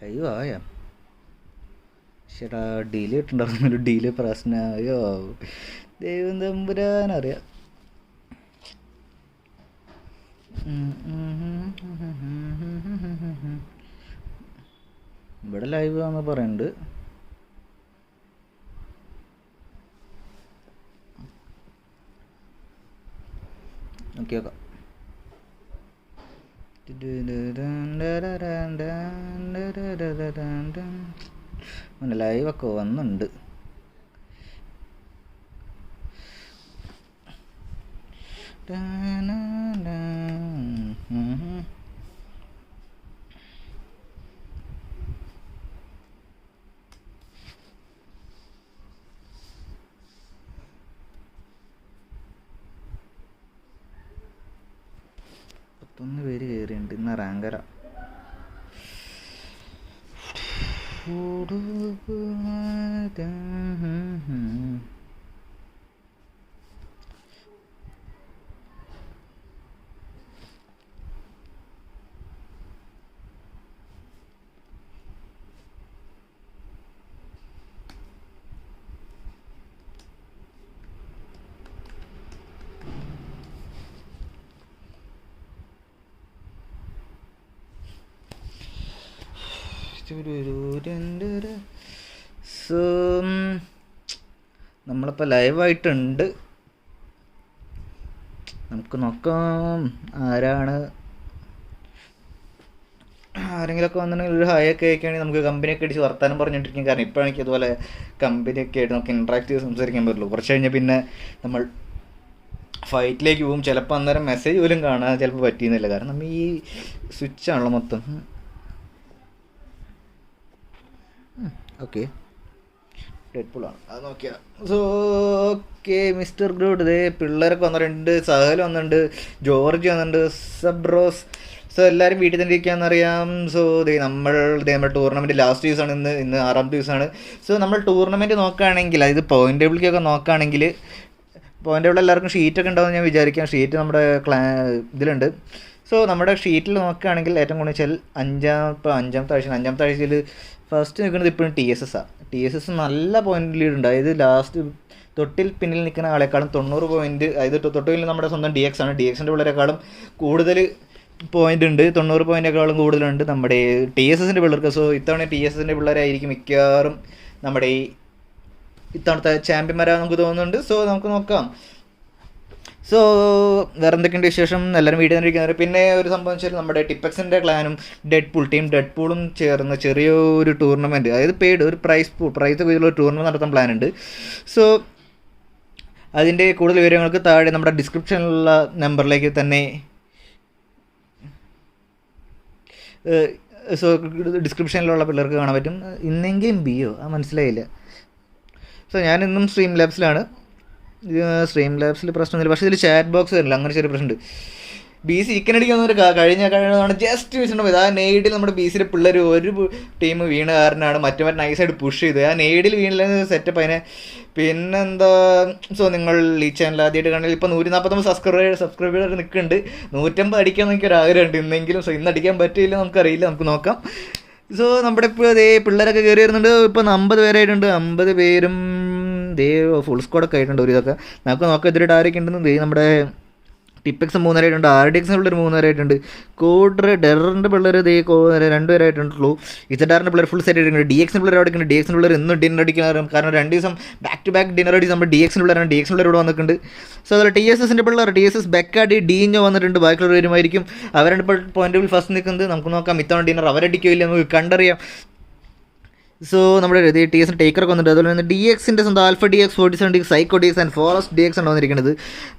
അയ്യോ ആയാ ചേട്ടാ ഡീല് കിട്ടുന്നുണ്ടായിരുന്നല്ലോ. ഡീല് പ്രശ്നം. അയ്യോ ദൈവം തമ്പുരാനറിയാം. ഇവിടെ ലൈവ് ആണെന്ന് പറയുന്നുണ്ട്. നോക്കി നോക്കാം. ലൈവൊക്കെ വന്നുണ്ട്. പത്തൊന്ന് പേര് കയറിയുണ്ട്. ഇന്ന് റാങ്കര. സോ നമ്മളിപ്പോൾ ലൈവായിട്ടുണ്ട്. നമുക്ക് നോക്കാം ആരെങ്കിലുമൊക്കെ വന്നിട്ടുണ്ടെങ്കിൽ ഒരു ഹായൊക്കെ ആയിക്കുകയാണെങ്കിൽ നമുക്ക് കമ്പനിയൊക്കെ അടിച്ച് വർത്താനം പറഞ്ഞിട്ടിരിക്കും. കാരണം ഇപ്പോൾ എനിക്ക് അതുപോലെ കമ്പനിയൊക്കെ ആയിട്ട് നമുക്ക് ഇൻട്രാക്ട് ചെയ്ത് സംസാരിക്കാൻ പറ്റുള്ളൂ. കുറച്ച് കഴിഞ്ഞാൽ പിന്നെ നമ്മൾ ഫൈറ്റിലേക്ക് പോകും. ചിലപ്പോൾ അന്നേരം മെസ്സേജ് പോലും കാണാൻ ചിലപ്പോൾ പറ്റിയെന്നില്ല. കാരണം നമ്മൾ ഈ സ്വിച്ചാണല്ലോ മൊത്തം. ഓക്കെ ഡെഡ്പൂളാണ് അത് നോക്കിയാൽ. സോ ഓക്കെ മിസ്റ്റർ ഗ്രൂഡ് ദേ പിള്ളേരൊക്കെ വന്നിട്ടുണ്ട്. സഹൽ വന്നിട്ടുണ്ട്, ജോർജ് വന്നിട്ടുണ്ട്, സബ്രോസ്. സോ എല്ലാവരും വീട്ടിൽ തന്നെ ഇരിക്കാമെന്നറിയാം. സോ നമ്മുടെ ടൂർണമെൻറ്റ് ലാസ്റ്റ് ദിവസമാണ്. ഇന്ന് 6ാമത്തെ ദിവസമാണ്. സോ നമ്മൾ ടൂർണമെൻറ്റ് നോക്കുകയാണെങ്കിൽ അതായത് പോയിൻ്റ് ടേബിളിലേക്കൊക്കെ നോക്കുകയാണെങ്കിൽ പോയിൻ്റ് ടേബിൾ എല്ലാവർക്കും ഷീറ്റൊക്കെ ഉണ്ടാവുമെന്ന് ഞാൻ വിചാരിക്കാം. ഷീറ്റ് നമ്മുടെ ഇതിലുണ്ട്. സോ നമ്മുടെ ഷീറ്റിൽ നോക്കുകയാണെങ്കിൽ ഏറ്റവും കൂടുതൽ വെച്ചാൽ അഞ്ചാമത്തെ ആഴ്ചയിൽ ഫസ്റ്റ് നിൽക്കുന്നത് ഇപ്പോഴും TSS ആണ്. TSS നല്ല പോയിന്റ് ലീഡ് ഉണ്ട്. അതായത് ലാസ്റ്റ് തൊട്ടിൽ പിന്നിൽ നിൽക്കുന്ന ആളെക്കാളും 90 പോയിന്റ്, അതായത് തൊട്ടിൽ നമ്മുടെ സ്വന്തം DX ആണ്. DXൻ്റെ പിള്ളേരെക്കാളും കൂടുതൽ പോയിന്റ് ഉണ്ട്, 90 പോയിൻ്റെക്കാളും കൂടുതലുണ്ട് നമ്മുടെ TSSൻ്റെ പിള്ളേർക്ക്. സോ ഇത്തവണ TSSൻ്റെ പിള്ളേരായിരിക്കും മിക്കവാറും നമ്മുടെ ഇത്തവണത്തെ ചാമ്പ്യന്മാരാണെന്ന് നമുക്ക് തോന്നുന്നുണ്ട്. സോ നമുക്ക് നോക്കാം. സോ വേറെ എന്തൊക്കെയുണ്ട് വിശേഷം? എല്ലാവരും വീട്ടിൽ തന്നെ ഇരിക്കുന്നത്. പിന്നെ ഒരു സംഭവം വെച്ചാൽ നമ്മുടെ ടിപ്പെക്സിൻ്റെ ക്ലാനും ടീം ഡെഡ്പൂളും ചേർന്ന് ചെറിയൊരു ടൂർണമെൻറ്റ്, അതായത് പെയ്ഡ് ഒരു പ്രൈസ് ഒരു ടൂർണമെൻറ്റ് നടത്താൻ പ്ലാൻ ഉണ്ട്. സോ അതിൻ്റെ കൂടുതൽ വിവരങ്ങൾക്ക് താഴെ നമ്മുടെ ഡിസ്ക്രിപ്ഷനിലുള്ള നമ്പറിലേക്ക് തന്നെ സോ ഡിസ്ക്രിപ്ഷനിലുള്ള പിള്ളേർക്ക് കാണാൻ പറ്റും. ഇന്നെങ്കിലും ബിയോ മനസ്സിലായില്ല. സോ ഞാനിന്നും സ്ട്രീം ലാബ്സിലാണ്. സ്ട്രീം ലാബ്സിൽ പ്രശ്നമൊന്നുമില്ല. പക്ഷേ ഇതിൽ ചാറ്റ് ബോക്സ് വരില്ല, അങ്ങനെ ചെറിയ പ്രശ്നമുണ്ട്. BC ചിക്കൻ അടിക്കുന്നവർ കഴിഞ്ഞതാണ് ജസ്റ്റ് വെച്ചിട്ടുണ്ടാവും. ആ നെയ്ഡിൽ നമ്മുടെ BCയുടെ പിള്ളേർ ഒരു ടീം വീണ കാരനാണ് മറ്റേ നൈസായിട്ട് പുഷ് ചെയ്ത് ആ നെയ്ഡിൽ വീണില്ല സെറ്റപ്പ് അതിനെ. പിന്നെന്താ, സോ നിങ്ങൾ ഈ ചാനൽ ആദ്യമായിട്ട് കണ്ടെങ്കിൽ ഇപ്പോൾ 149 സബ്സ്ക്രൈബർ നിൽക്കുന്നുണ്ട്. 150 അടിക്കാമെന്ന് എനിക്കൊരു ആഗ്രഹമുണ്ട് ഇന്നെങ്കിലും. സോ ഇന്ന് അടിക്കാൻ പറ്റില്ല, നമുക്കറിയില്ല, നമുക്ക് നോക്കാം. സോ നമ്മുടെ ഇപ്പോൾ അതേ പിള്ളേരൊക്കെ കയറി വരുന്നുണ്ട്. ഇപ്പം 50 പേരായിട്ടുണ്ട്. 50 പേരും ഫുൾ സ്ക്വാഡൊക്കെ ആയിട്ടുണ്ട്. ഒരു ഇതൊക്കെ നമുക്ക് നോക്കാം എതിരായിട്ട് ആരൊക്കെ ഉണ്ടെന്ന്. നമ്മുടെ ടിപ്പെക്സ് 3 പേരായിട്ടുണ്ട്, RDXൻ്റെ പിള്ളേർ 3 പേരായിട്ടുണ്ട്, ഡെറിൻ്റെ പിള്ളേർ 2 പേരായിട്ടുള്ളൂ. ഇസഡാറിൻ്റെ പിള്ളേർ ഫുൾ സെറ്റ് ആയിട്ടുണ്ട്. DXൻ്റെ പിള്ളേർ അവിടെ ഉണ്ട്. DXൻ്റെ പിള്ളേർ ഇന്ന് ഡിന്നർ അടിക്കണം. കാരണം 2 ദിവസം ബാക്ക് ടു ബാക്ക് ഡിന്നർ അടിച്ച് നമ്മുടെ DXൻ്റെ പിള്ളേരാണ്. DXൻ്റെ പിള്ളേർ ഇവിടെ വന്നിട്ടുണ്ട്. സോ അതുപോലെ TSSൻ്റെ പിള്ളേർ TSS ബെക്കാടി ഡീഞ്ഞോ വന്നിട്ടുണ്ട്. ബാക്കിയുള്ള വരുമായിരിക്കും. അവരാണ് ഇപ്പോൾ പോയിന്റ് ടേബിൾ ഫസ്റ്റ് നിൽക്കുന്നത്. നമുക്ക് നോക്കാം ഇത്തവണ ഡിന്നർ അവരടിക്കില്ല, നമുക്ക് കണ്ടറിയാം. സോ നമ്മുടെ TSN ടേക്കറൊക്കെ വന്നിട്ടുണ്ട്. അതുപോലെ തന്നെ DXൻ്റെ സ്വന്തം alpha DX 47 psycho DX and forest DX ആണ് വന്നിരിക്കുന്നത്.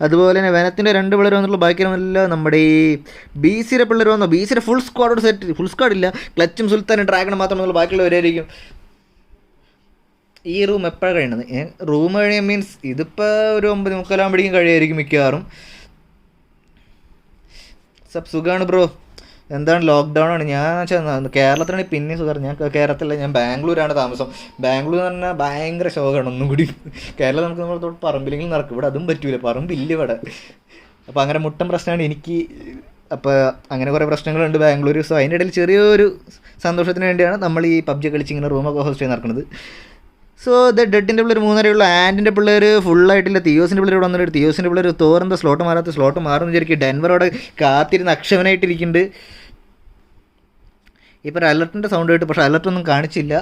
അതുപോലെ തന്നെ വനത്തിൻ്റെ 2 പിള്ളേർ വന്നിട്ടുള്ള ബാക്കിയെല്ലാം നമ്മുടെ ഈ BCയുടെ പിള്ളേർ വന്നു. BCയുടെ ഫുൾ സ്ക്വാഡില്ല. ക്ലച്ചും സുൽത്താനും ഡ്രാഗണും മാത്രമേ ബാക്കിയുള്ളവരായിരിക്കും. ഈ റൂം എപ്പോഴാണ് കഴിയുന്നത്? റൂം കഴിയാൻ മീൻസ് ഇതിപ്പോൾ ഒരു 9:45 ആകുമ്പോഴേക്കും കഴിയായിരിക്കും മിക്കവാറും. സുഖമാണ് ബ്രോ. എന്താണ് ലോക്ക്ഡൗൺ ആണ്. ഞാൻ കേരളത്തിലാണ് പിന്നെ സുഖം. ഞാൻ കേരളത്തിലല്ല, ഞാൻ ബാംഗ്ലൂരാണ് താമസം. ബാംഗ്ലൂർ എന്ന് പറഞ്ഞാൽ ഭയങ്കര ശോകമാണ്. ഒന്നും കൂടി കേരളം നമുക്ക് നമ്മൾ പറമ്പിലെങ്കിലും നടക്കും. ഇവിടെ അതും പറ്റൂല, പറമ്പില്ല ഇവിടെ. അപ്പോൾ അങ്ങനെ മുട്ടം പ്രശ്നമാണ് എനിക്ക്. അപ്പോൾ അങ്ങനെ കുറേ പ്രശ്നങ്ങളുണ്ട് ബാംഗ്ലൂർ. സോ അതിൻ്റെ ഇടയിൽ ചെറിയൊരു സന്തോഷത്തിന് വേണ്ടിയാണ് നമ്മൾ ഈ പബ്ജി കളിച്ച് ഇങ്ങനെ റൂമൊക്കെ ഹോസ്റ്റ് ചെയ്ത് നടക്കുന്നത്. സോ ഡെഡിൻ്റെ പിള്ളേർ 3:30 ആൻഡിൻ്റെ പിള്ളേർ ഫുള്ളായിട്ടില്ല. തിയോസിൻ്റെ പിള്ളേർ ഇവിടെ വന്നിട്ട് തിയോസിൻ്റെ പിള്ളേർ തോറെന്താ സ്ലോട്ട് മാറുമെന്ന് വിചാരിക്കും. ഡെൻവറോടെ കാത്തിരുന്ന് അക്ഷമനായിട്ടിരിക്കുന്നുണ്ട്. ഇപ്പോൾ ഒരു അലർട്ടിൻ്റെ സൗണ്ട് കേട്ടു, പക്ഷേ അലർട്ടൊന്നും കാണിച്ചില്ല.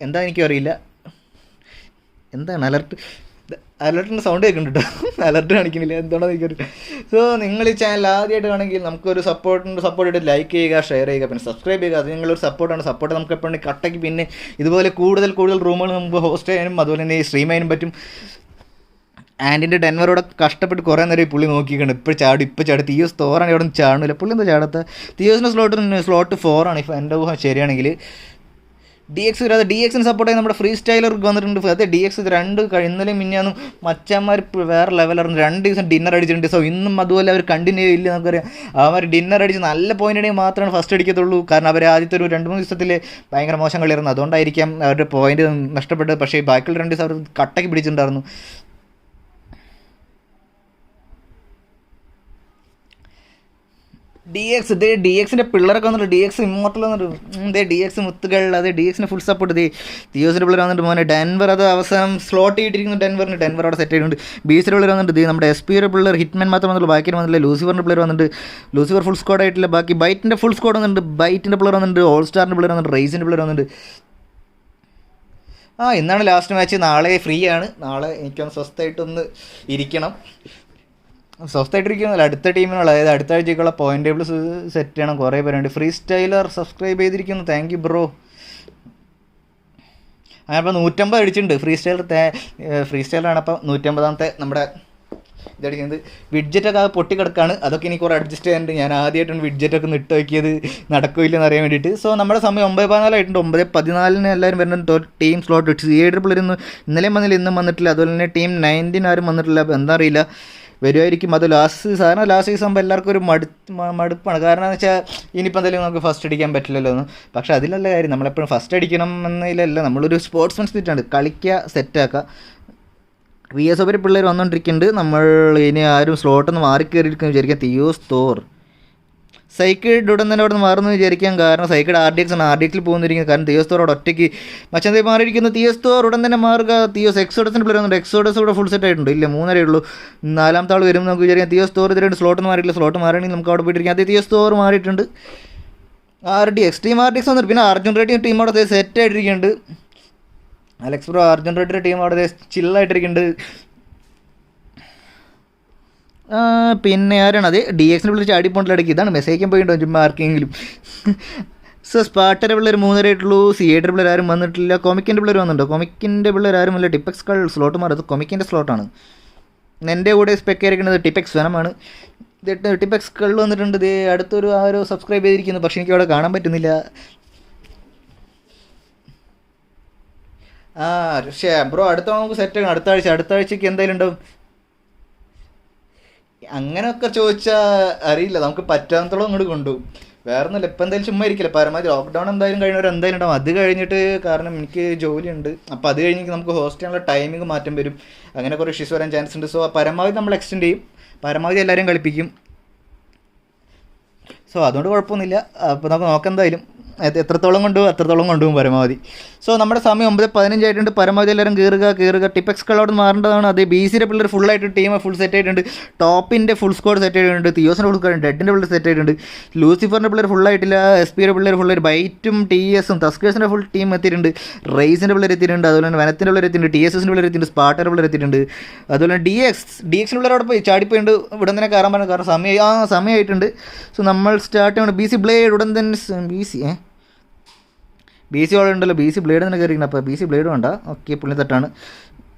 എന്താ എനിക്കും അറിയില്ല, എന്താണ് അലർട്ടിൻ്റെ സൗണ്ട് കേൾക്കുന്നുണ്ട് കേട്ടോ. അലർട്ട് കാണിക്കുന്നില്ല, എന്താണോ എനിക്കറിയില്ല. സോ നിങ്ങൾ ഈ ചാനൽ ആദ്യമായിട്ട് വേണമെങ്കിൽ നമുക്കൊരു സപ്പോർട്ട് ലൈക്ക് ചെയ്യുക, ഷെയർ ചെയ്യുക, പിന്നെ സബ്സ്ക്രൈബ് ചെയ്യുക. അത് നിങ്ങളൊരു സപ്പോർട്ട് നമുക്ക് എപ്പോഴും കട്ടയ്ക്ക് പിന്നെ ഇതുപോലെ കൂടുതൽ റൂമുകൾ നമുക്ക് ഹോസ്റ്റ് ചെയ്യാനും അതുപോലെ തന്നെ സ്ട്രീം ചെയ്യാനും പറ്റും. ആൻഡിൻ്റെ ഡെൻവറോടെ കഷ്ടപ്പെട്ട് കുറേ നേരം ഈ പുള്ളി നോക്കിക്കണം. ഇപ്പോൾ ചാടി തിയോസ് തോറാണ് ഇവിടെ നിന്ന് ചാടില്ല. പുള്ളി എന്താ ചാടാത്ത? തിയോസിൻ്റെ സ്ലോട്ട് 4 ആണ് ഇപ്പോൾ എൻ്റെ ഊഹം ശരിയാണെങ്കിൽ. DX വരാതെ DXന് സപ്പോർട്ട് ചെയ്യാൻ നമ്മുടെ ഫ്രീ സ്റ്റൈലർ വന്നിട്ടുണ്ട്. അതെ DX രണ്ട് ഇന്നലെയും മിന്നാന്നും മച്ചന്മാർ വേറെ ലെവലായിരുന്നു. 2 ദിവസം ഡിന്നർ അടിച്ചിട്ടുണ്ട്. സോ ഇന്നും അതുപോലെ അവർ കണ്ടിന്യൂ ചെയ്യില്ല. നമുക്കറിയാം അവർ ഡിന്നർ അടിച്ച് നല്ല പോയിന്റ് ഉണ്ടെങ്കിൽ മാത്രമാണ് ഫസ്റ്റ് അടിക്കത്തുള്ളൂ. കാരണം അവർ ആദ്യത്തെ ഒരു 2-3 ദിവസത്തിൽ ഭയങ്കര മോശം കളിയായിരുന്നു. അതുകൊണ്ടായിരിക്കാം അവരുടെ പോയിന്റ് നഷ്ടപ്പെട്ടത്. പക്ഷേ ബാക്കിയുള്ള 2 ദിവസം അവർ കട്ടയ്ക്ക് പിടിച്ചിട്ടുണ്ടായിരുന്നു. DXൻ്റെ പിള്ളേരൊക്കെ വന്നിട്ട് DX ഇമ്മോർട്ടൽ വന്നിട്ട് DX മുത്തുകൾ. അതെ DXന് ഫുൾ സപ്പോർട്ട്. തിയോസിൻ്റെ പിള്ളേർ വന്നിട്ട് മോനെ ഡെൻവർ അത് അവസാനം സ്ലോട്ട് ചെയ്തിരിക്കുന്നു. ഡെൻവർ അവിടെ സെറ്റ് ചെയ്തിട്ടുണ്ട്. ബീസിൻ്റെ പിള്ളേർ വന്നിട്ട് നമ്മുടെ SPയുടെ പിള്ളേർ ഹിറ്റ്മാൻ മാത്രം വന്നിട്ടുള്ളൂ, ബാക്കി വന്നില്ല. ലൂസിഫറിൻ്റെ പിള്ളേർ വന്നിട്ട് ലൂസിഫർ ഫുൾ സ്ക്വാഡ് ആയിട്ടില്ല. ബാക്കി ബൈറ്റിൻ്റെ ഫുൾ സ്ക്വാഡ് വന്നിട്ടുണ്ട്. ബൈറ്റിൻ്റെ പിള്ളേർ വന്നിട്ട് ഓൾ സ്റ്റാറിൻ്റെ പിള്ളേർ വന്നിട്ട് റൈസിൻ്റെ പിള്ളേർ വന്നിട്ട്. ഇന്നാണ് ലാസ്റ്റ് മാച്ച്. നാളെ ഫ്രീ ആണ്. നാളെ എനിക്കൊന്ന് സ്വസ്ഥമായിട്ടൊന്ന് ഇരിക്കണം. സ്വസ്ഥമായിട്ടിരിക്കുന്നില്ല. അടുത്ത ടീമിനുള്ള, അതായത് അടുത്ത ആഴ്ചക്കുള്ള പോയിന്റ് ടേബിൾ സെറ്റ് ചെയ്യണം. കുറേ പേരുണ്ട്. ഫ്രീ സ്റ്റൈലർ സബ്സ്ക്രൈബ് ചെയ്തിരിക്കുന്നു, താങ്ക് യു ബ്രോ. അങ്ങനെ അപ്പോൾ 150 അടിച്ചിട്ടുണ്ട്. ഫ്രീ സ്റ്റൈലറാണ്. അപ്പോൾ 150ാമത്തെ നമ്മുടെ ഇതടിക്കുന്നത്. വിഡ്ജറ്റൊക്കെ പൊട്ടിക്കിടക്കാണ്. അതൊക്കെ എനിക്ക് കുറേ അഡ്ജസ്റ്റ് ചെയ്യാനുണ്ട്. ഞാൻ ആദ്യമായിട്ടാണ് വിഡ്ജറ്റൊക്കെ ഒന്ന് ഇട്ട് നോക്കിയത്, നടക്കില്ലെന്ന് അറിയാൻ വേണ്ടിയിട്ട്. സോ നമ്മുടെ സമയം 9:14 ആയിട്ടുണ്ട്. 9:14 എല്ലാവരും വരുന്ന ടീം സ്ലോട്ട് ഇട്ട്. 7 പിള്ളേരൊന്നും ഇന്നലെയും വന്നില്ല, ഇന്നും വന്നിട്ടില്ല. അതുപോലെ തന്നെ ടീം 19 ആരും വന്നിട്ടില്ല. എന്താ അറിയില്ല, വരുമായിരിക്കും. അത് സാധാരണ ലാസ്റ്റ് സീസൺ ആകുമ്പോൾ എല്ലാവർക്കും ഒരു മടുപ്പാണ്. കാരണം എന്ന് വെച്ചാൽ ഇനിയിപ്പോൾ എന്തായാലും നമുക്ക് ഫസ്റ്റ് അടിക്കാൻ പറ്റില്ലല്ലോ എന്ന്. പക്ഷേ അതിലല്ല കാര്യം, നമ്മളെപ്പോഴും ഫസ്റ്റ് അടിക്കണം എന്നതിലല്ല. നമ്മളൊരു സ്പോർട്സ്മാൻ സ്പിരിറ്റാണ്. കളിക്കുക, സെറ്റാക്കുക. VS പിള്ളേർ വന്നുകൊണ്ടിരിക്കുന്നുണ്ട്. നമ്മൾ ഇനി ആരും സ്ലോട്ടൊന്ന് മാറിക്കയറിയിരിക്കുന്നു വിചാരിക്കാം. തിയോസ് തോർ സൈക്കിഡ് ഉടൻ തന്നെ അവിടെ നിന്ന് മാറുന്നു വിചാരിക്കാം. കാരണം സൈക്കിഡ് RDX ആണ്. RDXിൽ പോകുന്നിരിക്കുന്നത്. കാരണം തിയോസ് തോറോട് ഒറ്റയ്ക്ക് മച്ചന്തേ മാറിയിരിക്കുന്നു. തിയോസ് തോർ ഉടൻ തന്നെ മാറുക. തിയോസ് എക്സോഡസിൻ്റെ പ്ലെയർ വന്നിട്ട് എക്സോഡസ് ഇവിടെ ഫുൾ സെറ്റ് ആയിട്ടുണ്ട്. ഇല്ല, 3 ഉള്ളൂ. 4ാമത്തെ ആൾ വരും നമുക്ക് വിചാരിക്കാം. തിയോസ് തോർ ഇതിലായിട്ട് സ്ലോട്ടൊന്നും മാറിയിട്ടില്ല. സ്ലോട്ട് മാറുകയാണെങ്കിൽ നമുക്ക് അവിടെ പോയിട്ടിരിക്കാം. അതേ തിയോസ് തോർ മാറിയിട്ടുണ്ട്. ടീം RDX വന്നിട്ട് പിന്നെ അർജുൻ റെഡ്ഡിയും ടീം അവിടെ സെറ്റ് ആയിട്ടിരിക്കുന്നുണ്ട്. അലക്സ് ബ്രോ അർജുൻ റെഡ്ഡിയുടെ ടീം അവിടെ ചില്ലായിട്ടിരിക്കുന്നുണ്ട്. പിന്നെ ആരാണ് അത് DXനെ വിളിച്ച് അടിപ്പോണ്ടിലിടയ്ക്ക്. ഇതാണ് മെസ്സേജ് പോയിട്ടോ ചുമ്മാ ആർക്കെങ്കിലും. സോ സ്പാർട്ടയുടെ പിള്ളേർ 3 ആയിട്ടുള്ളൂ. CAയുടെ പിള്ളേർ ആരും വന്നിട്ടില്ല. കൊമിക്കിൻ്റെ പിള്ളേർ വന്നിട്ടുണ്ടോ? കൊമിക്കിൻ്റെ പിള്ളേർ ആരും ഇല്ല. ടിപ്പെക്സ് കൾ സ്ലോട്ട് മാറും. അത് കൊമിക്കിൻ്റെ സ്ലോട്ടാണ്. എൻ്റെ കൂടെ സ്പെക്കായിരിക്കുന്നത് ടിപ്പെക്സ് വനമാണ്. ടിപ്പെക്സ് കൾ വന്നിട്ടുണ്ട്. അടുത്തൊരു ആരോ സബ്സ്ക്രൈബ് ചെയ്തിരിക്കുന്നു, പക്ഷേ എനിക്ക് അവിടെ കാണാൻ പറ്റുന്നില്ല. ബ്രോ അടുത്ത നമുക്ക് സെറ്റ് ആക്കണം. അടുത്ത ആഴ്ചക്ക് എന്തായാലും ഉണ്ടാവും. അങ്ങനെയൊക്കെ ചോദിച്ചാൽ അറിയില്ല. നമുക്ക് പറ്റാത്തോളം ഇങ്ങോട്ട് കൊണ്ടുപോകും. വേറെ ഒന്നുമില്ല. ഇപ്പം എന്തായാലും ചുമ്മാ ഇരിക്കില്ല. പരമാവധി ലോക്ക്ഡൗൺ എന്തായാലും കഴിഞ്ഞവർ എന്തായാലും ഉണ്ടാവും. അത് കഴിഞ്ഞിട്ട് കാരണം എനിക്ക് ജോലിയുണ്ട്. അപ്പോൾ അത് കഴിഞ്ഞ് നമുക്ക് ഹോസ്റ്റ് ചെയ്യാനുള്ള ടൈമിങ് മാറ്റം വരും. അങ്ങനെ കുറേ ഇഷ്യൂസ് വരാൻ ചാൻസ് ഉണ്ട്. സോ പരമാവധി നമ്മൾ എക്സ്റ്റെൻഡ് ചെയ്യും. പരമാവധി എല്ലാവരെയും കളിപ്പിക്കും. സോ അതുകൊണ്ട് കുഴപ്പമൊന്നുമില്ല. അപ്പോൾ നമുക്ക് നോക്കാം എന്തായാലും എത്രത്തോളം കൊണ്ടുപോകും പരമാവധി. സോ നമ്മുടെ സമയം 9:15 ആയിട്ടുണ്ട്. പരമാവധി എല്ലാവരും കയറുക. ടിപ്പെക്സ് കളോട് മാറേണ്ടതാണ്. അത് BCയുടെ പിള്ളേർ ഫുള്ളായിട്ട് ടീം ഫുൾ സെറ്റ് ആയിട്ടുണ്ട്. ടോപ്പിൻ്റെ ഫുൾ സ്ക്വാഡ് സെറ്റ് ആയിട്ടുണ്ട്. തിയോസിൻ്റെ ഫുൾ സ്ക്വാഡ്, ഡെഡിൻ്റെ പിള്ളേർ സെറ്റ് ആയിട്ടുണ്ട്. ലൂസിഫറിൻ്റെ പിള്ളേർ ഫുള്ളായിട്ടില്ല. SPയുടെ പിള്ളേർ ഫുള്ളായിട്ട് ബൈറ്റും TSഉം തസ്കേഴ്സിൻ്റെ ഫുൾ ടീം എത്തിയിട്ടുണ്ട്. റൈസിൻ്റെ പിള്ളേർ എത്തിയിട്ടുണ്ട്. അതുപോലെ തന്നെ വനത്തിൻ്റെ പിള്ളേർ എത്തിയിട്ടുണ്ട്. TSSൻ്റെ പിള്ളേർ എത്തിയിട്ടുണ്ട്. സ്പാർട്ടയുടെ പിള്ളേർ എത്തിയിട്ടുണ്ട്. അതുപോലെ തന്നെ DXൻ്റെ പിള്ളേർ അവിടെ പോയി ചാടിപ്പോയിട്ടുണ്ട്. ഉടൻ തന്നെ കയറാൻ പറഞ്ഞു. കാരണം സമയമായിട്ടുണ്ട്. സോ നമ്മൾ സ്റ്റാർട്ട് ചെയ്യണം. BC ബ്ലേഡ് ഉടൻ തന്നെ BC അവിടെ ഉണ്ടല്ലോ. BC ബ്ലേഡ് തന്നെ കയറിയിരിക്കണം. അപ്പോൾ BC ബ്ലേഡ് വേണ്ട. ഓക്കെ, പുള്ളി തെറ്റാണ്.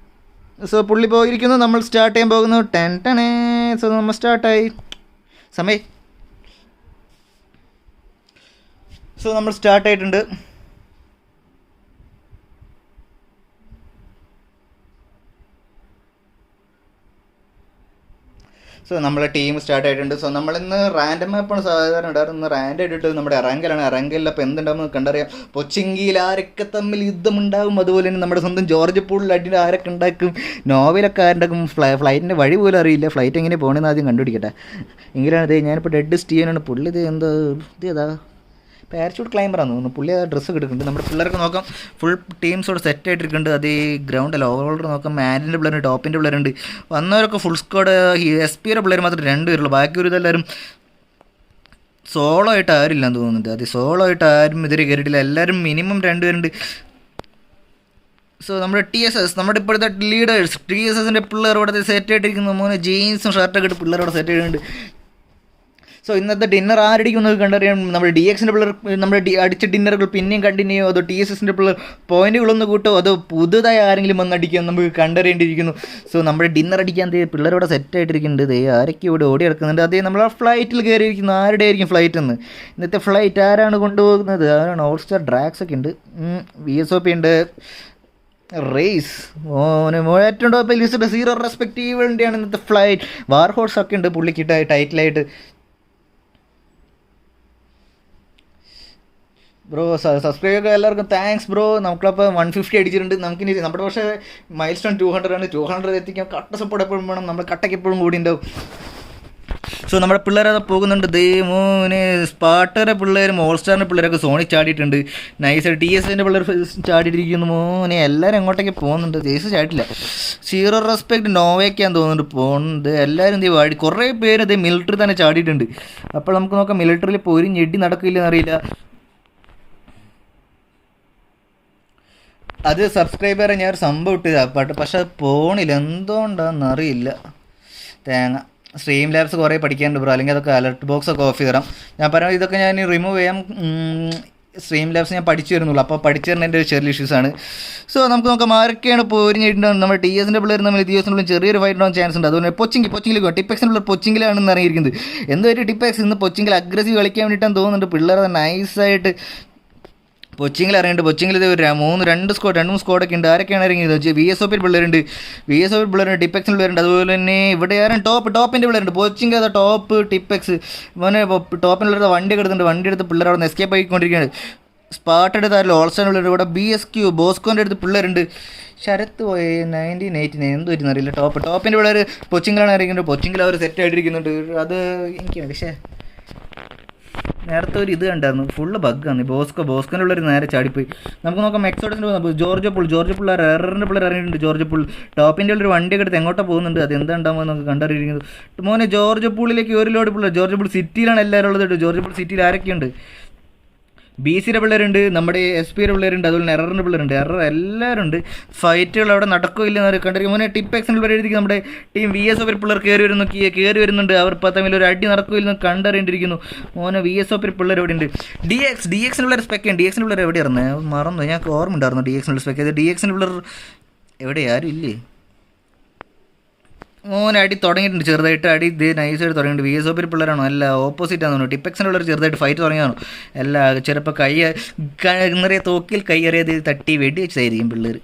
സോ പുള്ളി പോയിരിക്കുന്നു. നമ്മൾ സ്റ്റാർട്ട് ചെയ്യാൻ പോകുന്നു. 10. സോ നമ്മൾ സ്റ്റാർട്ടായി. സോ നമ്മൾ സ്റ്റാർട്ടായിട്ടുണ്ട്. സോ നമ്മളെ ടീം സ്റ്റാർട്ട് ആയിട്ടുണ്ട്. സോ നമ്മളിന്ന് റാൻഡം മാപ്പാണ് സാധാരണ ഇടാറ്. ഇന്ന് റാൻഡ് ആയിട്ട് നമ്മുടെ ഇറങ്കലാണ്. ഇറങ്കലിൽ അപ്പോൾ എന്തുണ്ടാകുമെന്ന് കണ്ടറിയാം. പൊച്ചിങ്കിയിൽ ആരൊക്കെ തമ്മിൽ യുദ്ധമുണ്ടാകും, അതുപോലെ തന്നെ നമ്മുടെ സ്വന്തം ജോർജ് പൂളിൽ അടിയിൽ ആരൊക്കെ ഉണ്ടാക്കും, നോവലൊക്കെ ആരുണ്ടാക്കും, ഫ്ലൈറ്റിൻ്റെ വഴി പോലും അറിയില്ല. ഫ്ലൈറ്റ് എങ്ങനെ പോകണമെന്ന് ആദ്യം കണ്ടുപിടിക്കട്ടെ. എങ്കിലാണ് ഇത് ഞാനിപ്പോൾ ഡെഡ് സ്റ്റീവനാണ്. പുള്ളി ഇത് എന്താ ഇത് ഏതാ പാരച്യൂട്ട് ക്ലൈംബറാന്ന് തോന്നുന്നു. പുള്ളി ആ ഡ്രസ്സ് എടുക്കുന്നുണ്ട്. നമ്മുടെ പിള്ളേർക്ക് നോക്കാം, ഫുൾ ടീംസോട് സെറ്റ് ആയിട്ടിരിക്കുന്നുണ്ട്. അത് ഈ ഗ്രൗണ്ടിൽ ഓവറോൾഡർ നോക്കാം. മാനിൻ്റെ പിള്ളേരുണ്ട്, ടോപ്പിൻ്റെ പിള്ളേരുണ്ട്. വന്നവരൊക്കെ ഫുൾ സ്ക്വാഡ്. എസ് പിയുടെ പിള്ളേർ മാത്രം 2 പേരുള്ളൂ. ബാക്കി ഒരു ഇതെല്ലാവരും സോളോ ആയിട്ട് ആരില്ലെന്ന് തോന്നുന്നുണ്ട്. അത് സോളോ ആയിട്ട് ആരും ഇതിൽ കയറിയിട്ടില്ല. എല്ലാവരും മിനിമം 2 പേരുണ്ട്. സോ നമ്മുടെ TSS, നമ്മുടെ ഇപ്പോഴത്തെ ലീഡേഴ്സ് TSSൻ്റെ പിള്ളേർ ഇവിടെ സെറ്റ് ആയിട്ടിരിക്കുന്നു. മോനെ ജീൻസും ഷർട്ടൊക്കെ ഇട്ട് പിള്ളേർ ഇവിടെ സെറ്റ് ആയിട്ടുണ്ട്. സോ ഇന്നത്തെ ഡിന്നർ ആരടിക്കുന്നത് കണ്ടറിയാം. നമ്മുടെ DXൻ്റെ പിള്ളേർ നമ്മുടെ അടിച്ച ഡിന്നറുകൾ പിന്നെയും കണ്ടിന്യൂ ചെയ്യോ, അതോ TSSൻ്റെ പിള്ളേർ പോയിന്റുകളൊന്ന് കൂട്ടോ, അതോ പുതുതായി ആരെങ്കിലും വന്ന് അടിക്കാൻ നമുക്ക് കണ്ടറിയേണ്ടിയിരിക്കുന്നു. സോ നമ്മുടെ ഡിന്നർ അടിക്കാൻ പിള്ളേരോടെ സെറ്റ് ആയിട്ടിരിക്കുന്നുണ്ട്. ആരൊക്കെ ഇവിടെ ഓടി കിടക്കുന്നുണ്ട്. അതേ നമ്മൾ ആ ഫ്ലൈറ്റിൽ കയറിയിരിക്കുന്നു. ആരുടെ ആയിരിക്കും ഫ്ലൈറ്റ് എന്ന്? ഇന്നത്തെ ഫ്ലൈറ്റ് ആരാണ് കൊണ്ടുപോകുന്നത്? ആരാണ്? ഓൾ സ്റ്റാർ ഡ്രാക്സ് ഒക്കെ ഉണ്ട്, VSOP ഉണ്ട്, റേസ് ഏറ്റവും ടോപ്പിൽ ലിസ്റ്റ് 0 റെസ്പെക്റ്റീവിൻ്റെയാണ് ഇന്നത്തെ ഫ്ലൈറ്റ്. വാർ ഹോഴ്സ് ഒക്കെ ഉണ്ട് പുള്ളിക്കിട്ട ടൈറ്റിലായിട്ട്. ബ്രോ സബ്സ്ക്രൈബ് ഒക്കെ എല്ലാവർക്കും താങ്ക്സ് ബ്രോ. നമുക്കപ്പോൾ 150 അടിച്ചിട്ടുണ്ട്. നമുക്കിനി നമ്മുടെ പക്ഷേ മൈൽ സ്റ്റോൺ 200 ആണ്. 200 എത്തിക്കാൻ കട്ട സപ്പോർട്ട് എപ്പോഴും വേണം. നമ്മുടെ കട്ടയ്ക്ക് എപ്പോഴും കൂടി ഉണ്ടാവും. സോ നമ്മുടെ പിള്ളേരത് പോകുന്നുണ്ട്. മോനെ സ്പാർട്ടറെ പിള്ളേരും ഓൾ സ്റ്റാറിൻ്റെ പിള്ളേരൊക്കെ സോണി ചാടിയിട്ടുണ്ട്. നൈസ്. TSൻ്റെ പിള്ളേർ ചാടിയിട്ടിരിക്കുന്നു. മോനെ എല്ലാവരും അങ്ങോട്ടേക്ക് പോകുന്നുണ്ട്. ജേസ് ചാടിയില്ല. 0 റെസ്പെക്ട് നോവയ്ക്കാന്ന് തോന്നുന്നുണ്ട് പോകുന്നത്. എല്ലാവരും എന്ത് വാടി കുറേ പേര് ഇത് മിലിറ്ററി തന്നെ ചാടിയിട്ടുണ്ട്. അപ്പോൾ നമുക്ക് നോക്കാം മിലിറ്ററിയിൽ പോയി ഞെട്ടി നടക്കില്ലെന്ന് അറിയില്ല. അത് സബ്സ്ക്രൈബറെ ഞാൻ ഒരു സംഭവം ഇട്ടതാണ്, പക്ഷെ അത് പോണില്ല, എന്തുകൊണ്ടാണെന്ന് അറിയില്ല. തേങ്ങ സ്ട്രീം ലാബ്സ് കുറേ പഠിക്കാനുണ്ട് ബ്രോ, അല്ലെങ്കിൽ അതൊക്കെ അലർട്ട് ബോക്സ് ഒക്കെ ഓഫ് ചെയ്യണം. ഞാൻ പറയാം ഇതൊക്കെ ഞാൻ റിമൂവ് ചെയ്യാം. സ്ട്രീം ലാബ്സ് ഞാൻ പഠിച്ചു വരുന്നുള്ളൂ, അപ്പോൾ പഠിച്ചു തരുന്നതിൻ്റെ ഒരു ചെറിയ ഇഷ്യൂസാണ്. സോ നമുക്ക് നോക്കാം ആരൊക്കെയാണ് പോരിഞ്ഞിട്ടുണ്ടാകും. നമ്മുടെ TSൻ്റെ പിള്ളേർ നമ്മൾ TSൻ്റെ ചെറിയൊരു ഫൈറ്റ് ഉണ്ടാകാൻ ചാൻസ് ഉണ്ട്. അതുപോലെ പൊച്ചിങ്കിൽ ടിപ്പെക്സിൻ്റെ പിള്ളേർ പൊച്ചിങ്കിലാണെന്ന് ഇറങ്ങിയിരിക്കുന്നത്. എന്തൊരു ടിപ്പെക്സ് ഇന്ന് പൊച്ചിങ്കിൽ അഗ്രസീവ് കളിക്കാൻ വേണ്ടിയിട്ടാണ് തോന്നുന്നുണ്ട്. പിള്ളേർ നൈസായിട്ട് പൊച്ചിങ്ങിൽ ഇറങ്ങിയിട്ട് പൊച്ചിങ്ങിൽ ഇത് 2 സ്ക്വാഡൊക്കെ ഉണ്ട്. ആരൊക്കെയാണ് ഇറങ്ങിയത്? VSOP പിള്ളേരുണ്ട്, ടിപ്പെക്സിൻ്റെ പിള്ളേരുണ്ട്. അതുപോലെ തന്നെ ഇവിടെ ആരും ടോപ്പിൻ്റെ പിള്ളേരുണ്ട്. പൊച്ചിങ് അതാ ടോപ്പ് ടിപ്പെക്സ് മോനെ ടോപ്പിൻ്റെ പിള്ളേർ വണ്ടി എടുത്തിട്ടുണ്ട്. വണ്ടി എടുത്ത് പിള്ളേർ അവിടെ നിന്ന് എസ്കേപ്പ് ആയിക്കൊണ്ടിരിക്കുകയാണ്. സ്പാട്ട് എടുത്താലും ഓൾസ്റ്റാൻ പിള്ളേർ ഇവിടെ BSQ ബോസ്കോൻ്റെ അടുത്ത് പിള്ളേരുണ്ട്. ശരത്ത് പോയി 1989 എന്ത് പറ്റുന്നറിയില്ല. ടോപ്പിൻ്റെ പിള്ളേർ പൊച്ചിങ്ങിലാണ് ഇറങ്ങിയിട്ടുണ്ട്. പൊച്ചിങ്ങിൽ അവർ സെറ്റ് ആയിട്ടിരിക്കുന്നുണ്ട്. അത് എനിക്കാണ് പക്ഷേ നേരത്തെ ഒരു ഇത് കണ്ടായിരുന്നു, ഫുള്ള് ബഗ്ഗാണ്. ബോസ്കോൻ്റെ ഉള്ളൊരു നേരെ ചാടിപ്പോയി. നമുക്ക് നോക്കാം എക്സോഡസിൻ്റെ ജോർജ് പുൾ എററിൻ്റെ പിള്ളേർ ഇറങ്ങിയിട്ടുണ്ട്. ജോർജ് പുൾ ടോപ്പിൻ്റെ ഉള്ളൊരു വണ്ടിയൊക്കെ എടുത്ത് എങ്ങോട്ടാണ് പോകുന്നുണ്ട്. അത് എന്താ ഉണ്ടാകുമ്പോൾ നമുക്ക് കണ്ടറിയിരിക്കുന്നത്. മോനെ ജോർജ് പൂളിലേക്ക് ഒരു ലോഡ് പിള്ളേർ. ജോർജ് പൂൾ സിറ്റിയിലാണ് എല്ലാവരും ഉള്ളത്. ജോർജ് പൂൾ സിറ്റിയിൽ ആരൊക്കെയുണ്ട്? BCയുടെ പിള്ളേരുണ്ട്, നമ്മുടെ SPയുടെ പിള്ളേരുണ്ട്, അതുപോലെ എററിൻ്റെ പിള്ളേരുണ്ട്. എല്ലാവരും ഉണ്ട്. ഫൈറ്റുകൾ അവിടെ നടക്കില്ലെന്ന് കണ്ടിരിക്കും. മോനെ ടിപ്പെക്സിൻ്റെ പിള്ളേർ എഴുതിക്കും. നമ്മുടെ ടീം VSOP പിള്ളേർ കയറി വരുന്നുണ്ട്. അവർ തമ്മിൽ ഒരു അടി നടക്കില്ലെന്ന് കണ്ടറിയേണ്ടിയിരിക്കുന്നു. മോനെ VSOP പിള്ളേർ എവിടെ ഉണ്ട്? DXൻ്റെ പിള്ളേർ സ്പെക്കാണ്. DXൻ്റെ പിള്ളേർ എവിടെയായിരുന്നു? മറന്നു, ഞങ്ങൾക്ക് ഓർമ്മ ഉണ്ടായിരുന്നു. DXൻ്റെ സ്പെക്ക് DXൻ്റെ പിള്ളേർ എവിടെ? ആരും ഇല്ലേ? മോനെ അടി തുടങ്ങിയിട്ടുണ്ട് ചെറുതായിട്ട്. അടി ഇത് നൈസായിട്ട് തുടങ്ങിയിട്ടുണ്ട്. VSOP പിള്ളേരാണോ? അല്ല, ഓപ്പോസിറ്റ് ആണെന്ന് തോന്നുന്നു. ടിപ്പെക്സിൻ്റെ പിള്ളേർ ചെറുതായിട്ട് ഫൈറ്റ് തുടങ്ങിയാണോ? അല്ല, ചിലപ്പോൾ നിറയെ തോക്കിൽ കൈയേറിയത് തട്ടി വെടി വെച്ചതായിരിക്കും പിള്ളേർ.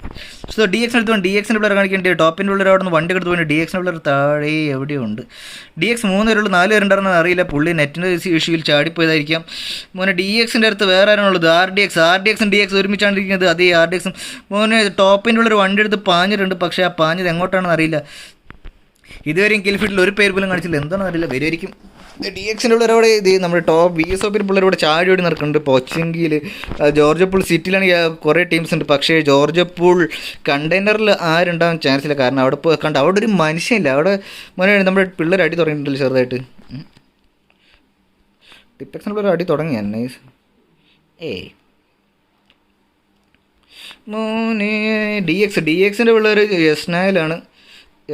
സോ DXൻ്റെ അടുത്ത് DXൻ്റെ പിള്ളേർ കാണിക്കേണ്ടി. ടോപ്പിൻ്റെ പിള്ളേർ അവിടെ നിന്ന് വണ്ടി എടുത്ത് പോയിട്ട് DXൻ്റെ പിള്ളേർ താഴെ എവിടെയോ ഉണ്ട്. DX 3 പേരുള്ളൂ, 4 പേരുണ്ടായിരുന്നത് അറിയില്ല. പുള്ളി നെറ്റിൻ്റെ ഇഷ്യൂവിൽ ചാടിപ്പോയതായിരിക്കാം. മോനെ DXൻ്റെ അടുത്ത് വേറെ ആരാണുള്ളത്? RDXും DX ഒരുമിച്ചാണ് ഇരിക്കുന്നത്. അതേ RDXും മോനെ ടോപ്പിൻ്റെ ഉള്ളൊരു വണ്ടി എടുത്ത് പാഞ്ഞിട്ടുണ്ട്. പക്ഷേ ആ പാഞ്ഞത് എങ്ങോട്ടാണെന്ന് അറിയില്ല. ഇതുവരെയും കിൽഫീൽഡിൽ ഒരു പേര് പോലും കാണിച്ചില്ല. എന്താണെന്ന് അറിയില്ല. വരുമായിരിക്കും. DXൻ്റെ പിള്ളേരവിടെ ഇത് നമ്മുടെ VSOP പിള്ളേരോട് ചാടി ഓടി നടക്കുന്നുണ്ട്. പൊച്ചിങ്കിൽ ജോർജ് പൂൾ സിറ്റിയിലാണെങ്കിൽ കുറേ ടീംസ് ഉണ്ട്. പക്ഷേ ജോർജ് പൂൾ കണ്ടെയ്നറിൽ ആരുണ്ടാകാൻ ചാൻസ് ഇല്ല. കാരണം അവിടെ അവിടെ ഒരു മനുഷ്യനില്ല. അവിടെ നമ്മുടെ പിള്ളേർ അടി തുടങ്ങിയിട്ടുണ്ടല്ലോ ചെറുതായിട്ട്. ടിപ്പെക്സിൻ്റെ പിള്ളേർ അടി തുടങ്ങിയ നൈസ്. മോനെ DXൻ്റെ പിള്ളേർ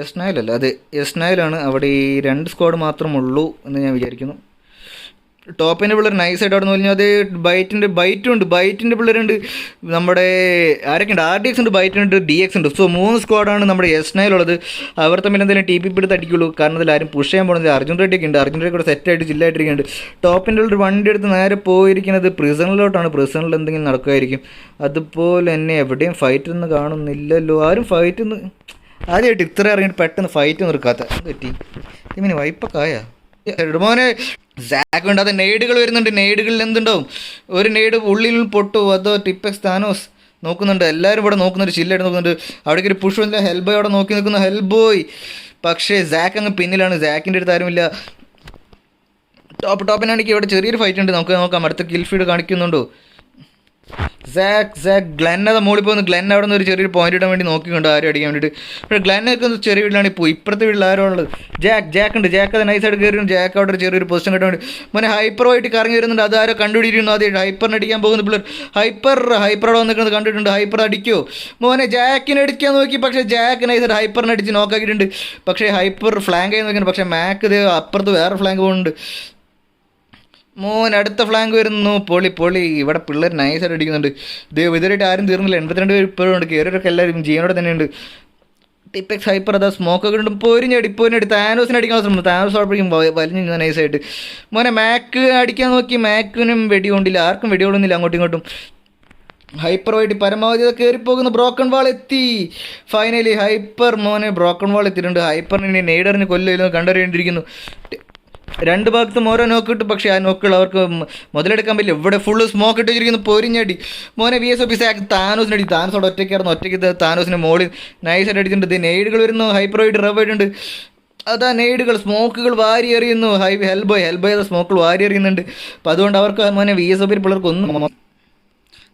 എസ്നായിലല്ല, അത് എസ്നായിലാണ്. അവിടെ ഈ 2 സ്ക്വാഡ് മാത്രമുള്ളൂ എന്ന് ഞാൻ വിചാരിക്കുന്നു. ടോപ്പിൻ്റെ പിള്ളേർ നൈസായിട്ട് അവിടെ നിന്ന് പറഞ്ഞാൽ അത് ബൈറ്റുണ്ട് പിള്ളേരുണ്ട്. നമ്മുടെ ആരൊക്കെയുണ്ട്? RDX ഉണ്ട്, ബൈറ്റുണ്ട്, DX ഉണ്ട്. സോ 3 സ്ക്വാഡാണ് നമ്മുടെ എസ്നായിലുള്ളത്. അവർ തമ്മിൽ എന്തെങ്കിലും TP എടുത്ത് അടിക്കുള്ളൂ. കാരണം അതിൽ ആരും പുഷ് ചെയ്യാൻ പോകുന്നത്. അർജുൻ റെഡ്ഡിയൊക്കെ ഉണ്ട്. അർജുൻ റെഡ്ഡി കൂടെ സെറ്റായിട്ട് ജില്ലായിട്ടിരിക്കുന്നുണ്ട്. ടോപ്പിൻ്റെ ഉള്ളൊരു വണ്ടി എടുത്ത് നേരെ പോയിരിക്കുന്നത് പ്രിസണിലോട്ടാണ്. പ്രിസണിൽ എന്തെങ്കിലും നടക്കുമായിരിക്കും. അതുപോലെ തന്നെ എവിടെയും ഫൈറ്റ് ഒന്നും കാണുന്നില്ലല്ലോ. ആരും ഫൈറ്റ് ഒന്നും ആദ്യമായിട്ട് ഇത്ര ഇറങ്ങിയിട്ട് പെട്ടെന്ന് ഫൈറ്റ് നിർക്കാത്ത പറ്റി ഇങ്ങനെ വൈപ്പൊക്കെ ആയാ മോനെ സാക്ക് ഉണ്ട്. അത് നെയ്ഡുകൾ വരുന്നുണ്ട്. നെയ്ഡുകളിൽ എന്തുണ്ടാവും? ഒരു നെയ്ഡ് ഉള്ളിൽ പൊട്ടുമോ അതോ ടിപ്പെക്സ് താനോസ് നോക്കുന്നുണ്ട്. എല്ലാവരും ഇവിടെ നോക്കുന്നുണ്ട്, ചില്ലായിട്ട് നോക്കുന്നുണ്ട്. അവിടേക്ക് ഒരു പുഷ് ഹെൽബോയ് അവിടെ നോക്കി നിൽക്കുന്ന ഹെൽബോയ്. പക്ഷേ സാക്ക് അങ്ങ് പിന്നിലാണ്. സാക്കിൻ്റെ അടുത്ത് ആരുമില്ല. ടോപ്പിനാണെങ്കിൽ ഇവിടെ ചെറിയൊരു ഫൈറ്റ് ഉണ്ട്. നമുക്ക് നോക്കാം അടുത്ത കിൽ ഫീഡ് കാണിക്കുന്നുണ്ടോ. സാക്ക് ഗ്ലെൻ അത് മോളിൽ പോകുന്നു. ഗ്ലെൻ അവിടെ നിന്ന് ഒരു ചെറിയൊരു പോയിന്റ് ഇടാൻ വേണ്ടി നോക്കിക്കൊണ്ട് ആരും അടിക്കാൻ വേണ്ടിയിട്ട്. പക്ഷേ ഗ്ലെന്നൊക്കെ ഒന്ന് ചെറിയ വീട്ടിലാണ് ഇപ്പോൾ. ഇപ്പുറത്തെ വീട്ടിൽ ആരോ ഉള്ളത് ജാക്ക് ഉണ്ട്. ജാക്ക് അത് നൈസായിട്ട് കയറി. ജാക്ക് അവിടെ ഒരു ചെറിയൊരു പൊസിഷൻ കിട്ടാൻ വേണ്ടി മോനെ ഹൈപ്പറുമായിട്ട് കറങ്ങി വരുന്നുണ്ട്. അത് ആരോ കണ്ടുപിടിക്കുന്നു. ആദ്യം ഹൈപ്പറിന് അടിക്കാൻ പോകുന്ന പിള്ളേർ ഹൈപ്പർ അവിടെ വന്നിരിക്കുന്നത് കണ്ടിട്ടുണ്ട്. ഹൈപ്പർ അടിക്കുമോ മോനെ? ജാക്കിനെ അടിക്കാൻ നോക്കി, പക്ഷേ ജാക്ക് നൈസായിട്ട് ഹൈപ്പറിനെ അടിച്ച് നോക്കാക്കിയിട്ടുണ്ട്. പക്ഷേ ഹൈപ്പർ ഫ്ലാങ്ക് ആയി നോക്കിയാണ്. പക്ഷേ മാക്ക് ഇത് അപ്പുറത്ത് വേറെ ഫ്ലാങ്ക് പോകുന്നുണ്ട്. മോൻ അടുത്ത ഫ്ലാങ്ക് വരുന്നു. പൊളി. ഇവിടെ പിള്ളേർ നൈസായിട്ട് അടിക്കുന്നുണ്ട്. ഇതുവരെയായിട്ട് ആരും തീർന്നില്ല. 82 പേര് ഇപ്പോഴും ഉണ്ട്. കയറിയൊക്കെ എല്ലാവരും ജീവനോടെ തന്നെയുണ്ട്. ടിപ്പെക്സ് ഹൈപ്പർ അതാ സ്മോക്കൊക്കെ ഉണ്ട്. പൊരിഞ്ഞടി താനോസിനെ അടിക്കാൻ ശ്രമം. താനോസ് ഉറപ്പിക്കും വലിഞ്ഞു നൈസായിട്ട്. മോനെ മാക്ക് അടിക്കാൻ നോക്കി. മാക്കിനും വെടി കൊണ്ടില്ല. ആർക്കും വെടി കൊള്ളുന്നില്ല അങ്ങോട്ടും ഇങ്ങോട്ടും. ഹൈപ്പറുമായിട്ട് പരമാവധി കയറിപ്പോകുന്ന ബ്രോക്കൺ വാൾ എത്തി. ഫൈനലി ഹൈപ്പർ മോനെ ബ്രോക്കൺ വാൾ എത്തിയിട്ടുണ്ട്. ഹൈപ്പറിനെ നെയ്ഡറിന് കൊല്ലില്ലെന്ന് കണ്ടറിയേണ്ടിയിരിക്കുന്നു. രണ്ട് ഭാഗത്തും ഓരോ നോക്ക് കിട്ടും. പക്ഷേ ആ നോക്കുകൾ അവർക്ക് മുതലെടുക്കാൻ പറ്റില്ല. ഇവിടെ ഫുള്ള് സ്മോക്ക് ഇട്ട് വെച്ചിരിക്കുന്നു. പൊരിഞ്ഞടി മോനെ VSOP സാക്ക് താനോസിനടി. താനോസോടെ ഒറ്റയ്ക്ക് താനോസിന് മോളിൽ നൈസായിട്ട് അടിച്ചിട്ടുണ്ട്. നെയ്ഡുകൾ വരുന്നു. ഹൈപ്പറോയിട്ട് റബ്ബായിട്ടുണ്ട്. അതാ നെയ്ഡുകൾ സ്മോക്കുകൾ വാരി എറിയുന്നു. ഹെൽബോയ് അത് സ്മോക്കുകൾ വാരി എറിയുന്നുണ്ട്. അപ്പോൾ അതുകൊണ്ട് അവർക്ക് മോനെ VSOP പിള്ളേർക്ക് ഒന്നും